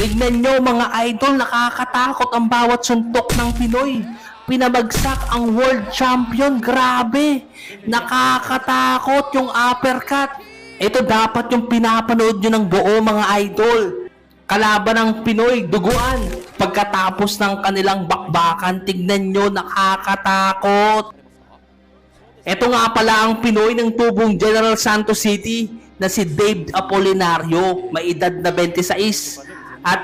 Tignan nyo mga idol, nakakatakot ang bawat suntok ng Pinoy. Pinabagsak ang world champion, grabe. Nakakatakot yung uppercut. Ito dapat yung pinapanood nyo ng buo mga idol. Kalaban ng Pinoy, duguan. Pagkatapos ng kanilang bakbakan, tignan nyo, nakakatakot. Ito nga pala ang Pinoy ng tubong General Santos City na si Dave Apolinario, may edad na 26 at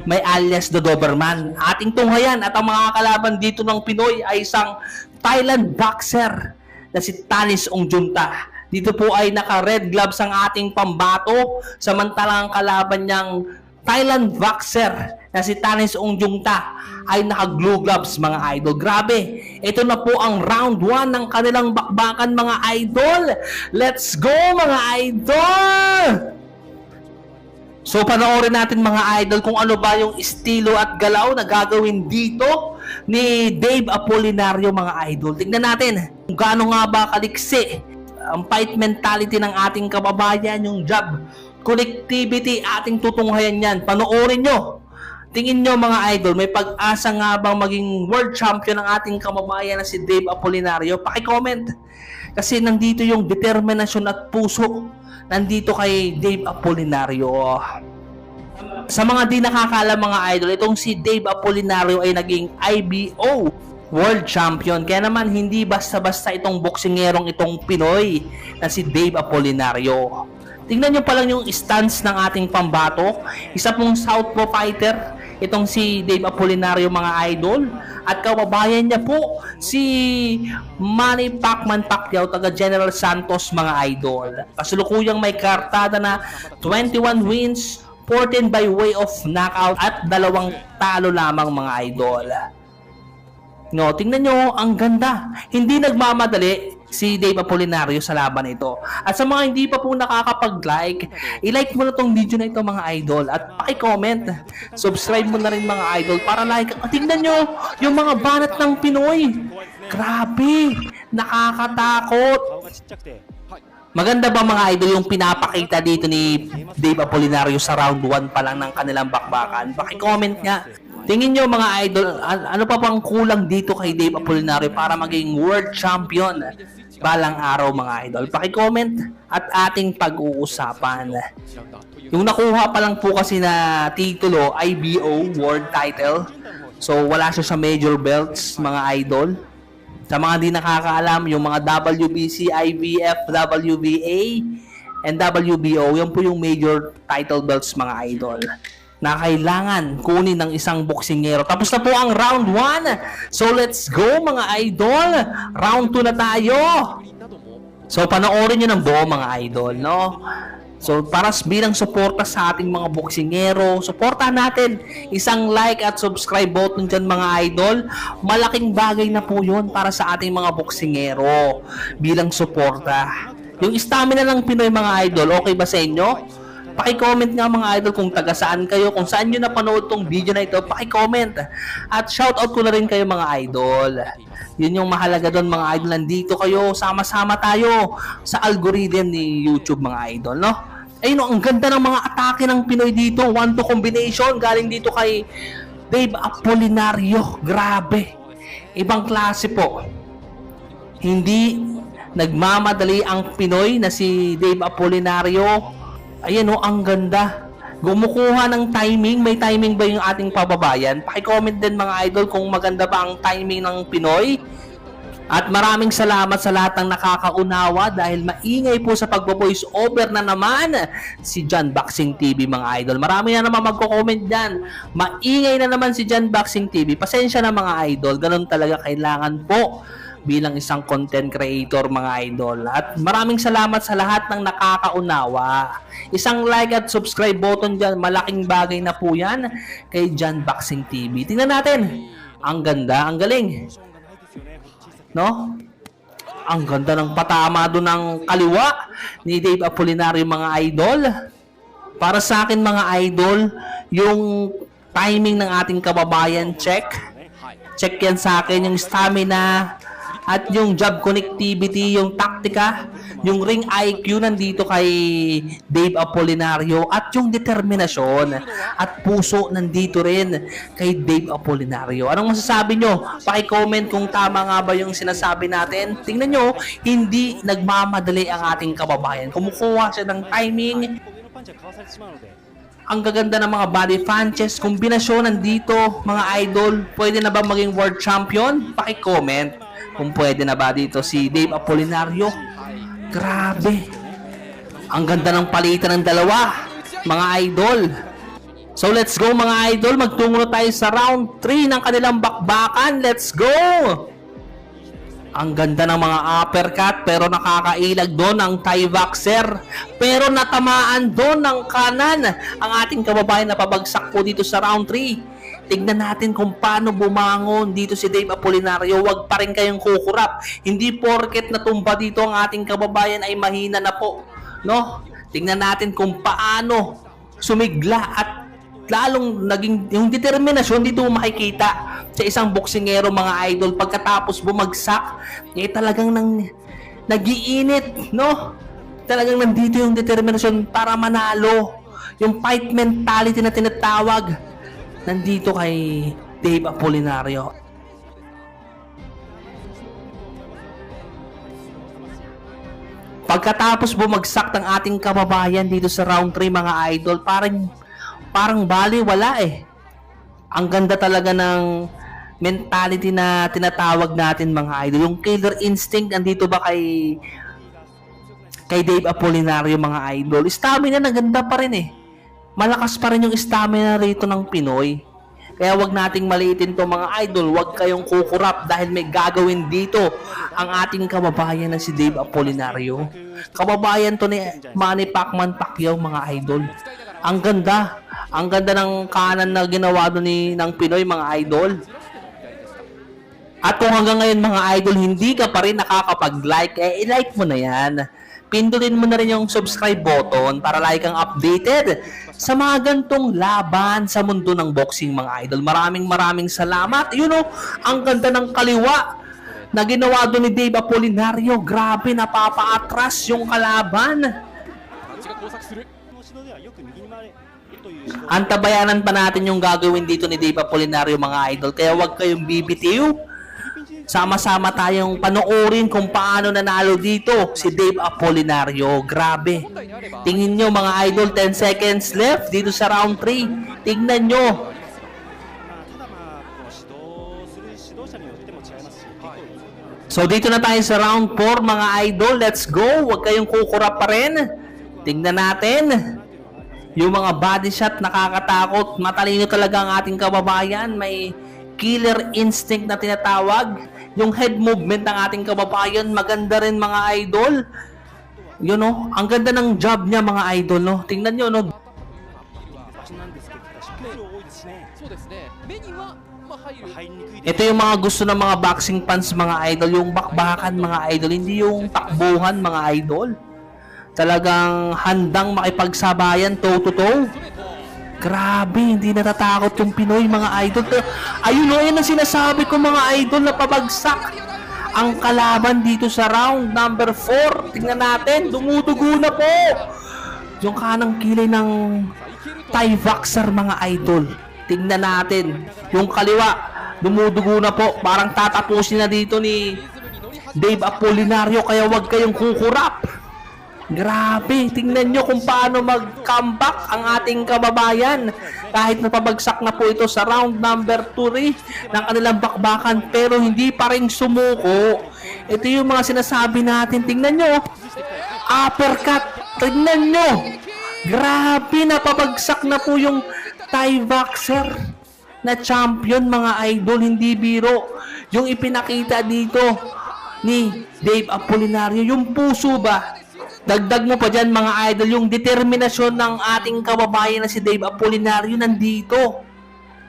may alias The Doberman. Ating tunghayan at ang mga kalaban dito ng Pinoy ay isang Thailand boxer na si Tanis Ongjunta. Dito po ay naka-red gloves ang ating pambato, samantalang ang kalaban niyang Thailand boxer na si Tanis Ongjunta ay naka-glue gloves mga idol. Grabe, ito na po ang round 1 ng kanilang bakbakan mga idol. Let's go mga idol! So panoorin natin mga idol kung ano ba yung estilo at galaw na gagawin dito ni Dave Apolinario mga idol. Tingnan natin kung gaano nga ba kaliksi ang fight mentality ng ating kababayan, yung job connectivity, ating tutunghayan yan. Panoorin nyo. Tingin nyo mga idol, may pag-asa nga bang maging world champion ng ating kababayan na si Dave Apolinario? Paki-comment. Kasi nandito yung determinasyon at puso nandito kay Dave Apolinario. Sa mga di nakakaalam mga idol, itong si Dave Apolinario ay naging IBO World Champion. Kaya naman hindi basta-basta itong boksingerong itong Pinoy na si Dave Apolinario. Tingnan nyo pa lang yung stance ng ating pambato. Isa pong southpaw fighter itong si Dave Apolinario mga idol. At kababayan niya po si Manny Pacquiao taga General Santos mga idol. Kasulukuyang may kartada na 21 wins, 14 by way of knockout at 2 talo lamang mga idol. No, tingnan nyo, ang ganda. Hindi nagmamadali si Dave Apolinario sa laban ito. At sa mga hindi pa po nakakapag-like, i-like mo na tong video na ito mga idol at paki-comment. Subscribe mo na rin mga idol para like. Tingnan nyo yung mga banat ng Pinoy. Grabe, nakakatakot. Maganda ba mga idol yung pinapakita dito ni Dave Apolinario sa round 1 pa lang ng kanilang bakbakan? Paki-comment nga. Tingin nyo mga idol, ano pa bang kulang dito kay Dave Apolinario para maging world champion balang araw mga idol? Paki-comment at ating pag-uusapan. Yung nakuha pa lang po kasi na titulo, IBO World Title. So wala siya sa major belts mga idol. Sa mga di nakakaalam, yung mga WBC, IBF, WBA, and WBO, yan po yung major title belts mga idol na kailangan kunin ng isang boksingero. Tapos na po ang round 1. So let's go mga idol. Round 2 na tayo. So panoorin nyo ng buo mga idol, no? So para bilang suporta sa ating mga boksingero, suportahan natin. Isang like at subscribe button dyan mga idol. Malaking bagay na po yun para sa ating mga boksingero bilang suporta. Yung stamina ng Pinoy mga idol, okay ba sa inyo? Paki-comment nga mga idol kung taga saan kayo, kung saan nyo napanood tong video na ito, paki-comment. At shoutout ko na rin kayo mga idol. Yun yung mahalaga doon mga idol, nandito kayo, sama-sama tayo sa algorithm ni YouTube mga idol, no? Ayun, ang ganda ng mga atake ng Pinoy dito, 1-2 combination, galing dito kay Dave Apolinario. Grabe, ibang klase po. Hindi nagmamadali ang Pinoy na si Dave Apolinario. Ayan o, ang ganda. Gumukuha ng timing. May timing ba yung ating pababayan? Paki-comment din mga idol kung maganda ba ang timing ng Pinoy. At maraming salamat sa lahat ng nakakaunawa dahil maingay po sa pagbo-voice over na naman si John Boxing TV mga idol. Marami na naman magko-comment dyan. Maingay na naman si John Boxing TV. Pasensya na mga idol. Ganun talaga kailangan po bilang isang content creator mga idol. At maraming salamat sa lahat ng nakakaunawa. Isang like at subscribe button dyan, malaking bagay na po yan kay John Boxing TV. Tingnan natin. Ang ganda, ang galing. No? Ang ganda ng patama doon ng kaliwa ni Dave Apolinario mga idol. Para sa akin mga idol, yung timing ng ating kababayan, check yan sa akin, yung stamina At yung job connectivity, yung taktika, yung ring IQ nandito kay Dave Apolinario. At yung determinasyon at puso nandito rin kay Dave Apolinario. Anong masasabi nyo? Paki-comment kung tama nga ba yung sinasabi natin. Tingnan nyo, hindi nagmamadali ang ating kababayan. Kumukuha siya ng timing. Ang gaganda ng mga body punches, kombinasyon nandito, mga idol. Pwede na ba maging world champion? Paki-comment kung pwede na ba dito si Dave Apolinario. Grabe. Ang ganda ng palitan ng dalawa, mga idol. So let's go mga idol, magtungo na tayo sa round 3 ng kanilang bakbakan. Let's go! Ang ganda ng mga uppercut pero nakakailag doon ang Thai boxer. Pero natamaan doon ng kanan ang ating kababayan na pabagsak po dito sa round 3. Tignan natin kung paano bumangon dito si Dave Apolinario. Huwag pa rin kayong kukurap. Hindi porket natumba dito ang ating kababayan ay mahina na po. No? Tignan natin kung paano sumigla at lalong naging yung determinasyon dito makikita sa isang boksingero mga idol pagkatapos bumagsak talagang nagiinit, no? Talagang nandito yung determinasyon para manalo, yung fight mentality na tinatawag nandito kay Dave Apolinario. Pagkatapos bumagsak ng ating kababayan dito sa round 3 mga idol, parang bali wala eh. Ang ganda talaga ng mentality na tinatawag natin mga idol. Yung killer instinct nandito ba kay Dave Apolinario mga idol. Stamina na ganda pa rin eh. Malakas pa rin yung stamina rito ng Pinoy. Kaya wag nating maliitin to mga idol. Wag kayong kukurap dahil may gagawin dito ang ating kababayan na si Dave Apolinario. Kababayan to ni Manny Pacquiao mga idol. Ang ganda. Ang ganda ng kanan na ginawa doon ng Pinoy mga idol. At kung hanggang ngayon mga idol hindi ka pa rin nakakapag-like, i-like mo na yan. Pindutin mo na rin yung subscribe button para lagi kang updated sa mga gantong laban sa mundo ng boxing mga idol. Maraming salamat. You know, ang ganda ng kaliwa na ginawa doon ni Dave Apolinario. Grabe, napapaatras yung kalaban. Antabayanan pa natin yung gagawin dito ni Dave Apolinario mga idol. Kaya huwag kayong bibitiw. Sama-sama tayong panoorin kung paano nanalo dito si Dave Apolinario. Grabe. Tingin nyo mga idol, 10 seconds left dito sa round 3. Tingnan nyo. So dito na tayo sa round 4 mga idol. Let's go. Huwag kayong kukurap pa rin. Tingnan natin. Yung mga body shot nakakatakot. Matalino talaga ang ating kababayan. May killer instinct na tinatawag. Yung head movement ng ating kababayan, maganda rin mga idol. You know, ang ganda ng job niya mga idol, no? Tingnan nyo, no? Ito yung mga gusto ng mga boxing fans mga idol, yung bakbakan mga idol, hindi yung takbuhan mga idol. Talagang handang makipagsabayan toe-to-toe. Grabe, hindi natatakot yung Pinoy mga idol. Ayun o, yan ang sinasabi ko mga idol na pabagsak ang kalaban dito sa round number 4. Tingnan natin, dumudugo na po yung kanang kilay ng Thai boxer mga idol. Tingnan natin, yung kaliwa, dumudugo na po. Parang tatapusin na dito ni Dave Apolinario, kaya wag kayong kukurap. Grabe, tingnan nyo kung paano mag-comeback ang ating kababayan. Kahit napabagsak na po ito sa round number 3 ng kanilang bakbakan, pero hindi pa rin sumuko. Ito yung mga sinasabi natin. Tingnan nyo, uppercut. Tingnan nyo. Grabe, napabagsak na po yung Thai boxer na champion mga idol. Hindi biro. Yung ipinakita dito ni Dave Apolinario, yung puso ba? Dagdag mo pa dyan mga idol, yung determinasyon ng ating kababayan na si Dave Apolinario nandito.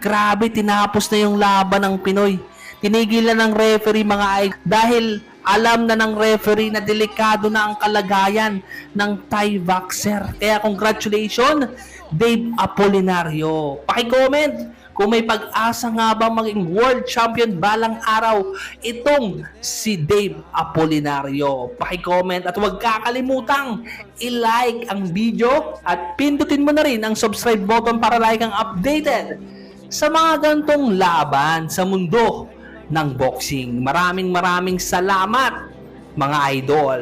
Grabe, tinapos na yung laban ng Pinoy. Tinigilan ng referee mga idol dahil alam na ng referee na delikado na ang kalagayan ng Thai boxer. Kaya congratulations Dave Apolinario. Paki-comment kung may pag-asa nga bang maging world champion balang araw itong si Dave Apolinario. Paki-comment at huwag kakalimutang i-like ang video at pindutin mo na rin ang subscribe button para like ang updated sa mga gantong laban sa mundo ng boxing. Maraming salamat mga idol.